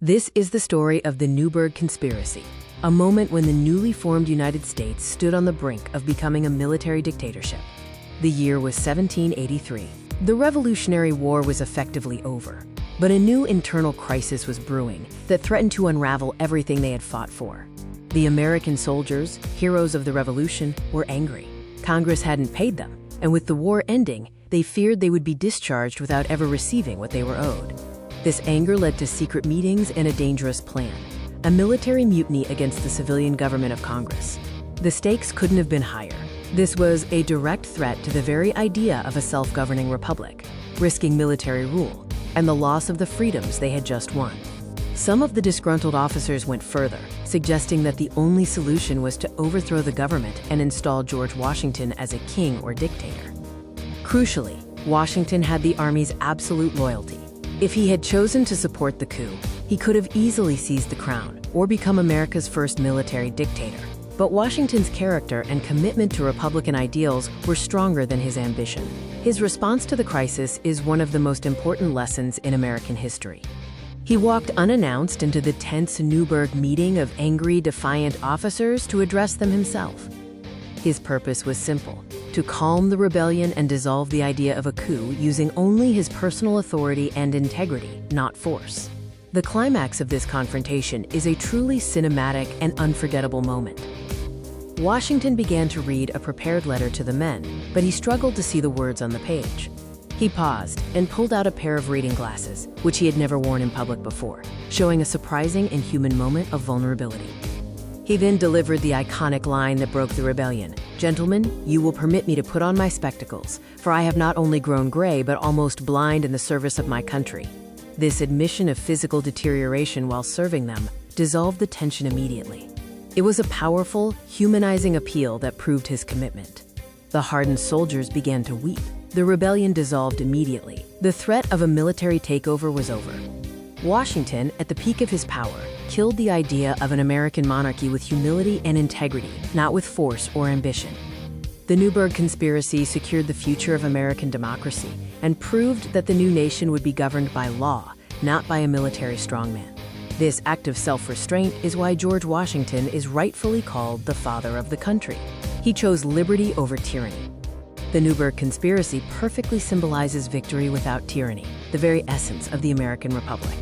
This is the story of the Newburgh Conspiracy, a moment when the newly formed United States stood on the brink of becoming a military dictatorship. The year was 1783. The Revolutionary War was effectively over, but a new internal crisis was brewing that threatened to unravel everything they had fought for. The American soldiers, heroes of the Revolution, were angry. Congress hadn't paid them, and with the war ending, they feared they would be discharged without ever receiving what they were owed. This anger led to secret meetings and a dangerous plan, a military mutiny against the civilian government of Congress. The stakes couldn't have been higher. This was a direct threat to the very idea of a self-governing republic, risking military rule and the loss of the freedoms they had just won. Some of the disgruntled officers went further, suggesting that the only solution was to overthrow the government and install George Washington as a king or dictator. Crucially, Washington had the Army's absolute loyalty. If he had chosen to support the coup, he could have easily seized the crown or become America's first military dictator. But Washington's character and commitment to Republican ideals were stronger than his ambition. His response to the crisis is one of the most important lessons in American history. He walked unannounced into the tense Newburgh meeting of angry, defiant officers to address them himself. His purpose was simple: to calm the rebellion and dissolve the idea of a coup using only his personal authority and integrity, not force. The climax of this confrontation is a truly cinematic and unforgettable moment. Washington began to read a prepared letter to the men, but he struggled to see the words on the page. He paused and pulled out a pair of reading glasses, which he had never worn in public before, showing a surprising and human moment of vulnerability. He then delivered the iconic line that broke the rebellion: "Gentlemen, you will permit me to put on my spectacles, for I have not only grown gray but almost blind in the service of my country." This admission of physical deterioration while serving them dissolved the tension immediately. It was a powerful, humanizing appeal that proved his commitment. The hardened soldiers began to weep. The rebellion dissolved immediately. The threat of a military takeover was over. Washington, at the peak of his power, killed the idea of an American monarchy with humility and integrity, not with force or ambition. The Newburgh Conspiracy secured the future of American democracy and proved that the new nation would be governed by law, not by a military strongman. This act of self-restraint is why George Washington is rightfully called the father of the country. He chose liberty over tyranny. The Newburgh Conspiracy perfectly symbolizes victory without tyranny, the very essence of the American Republic.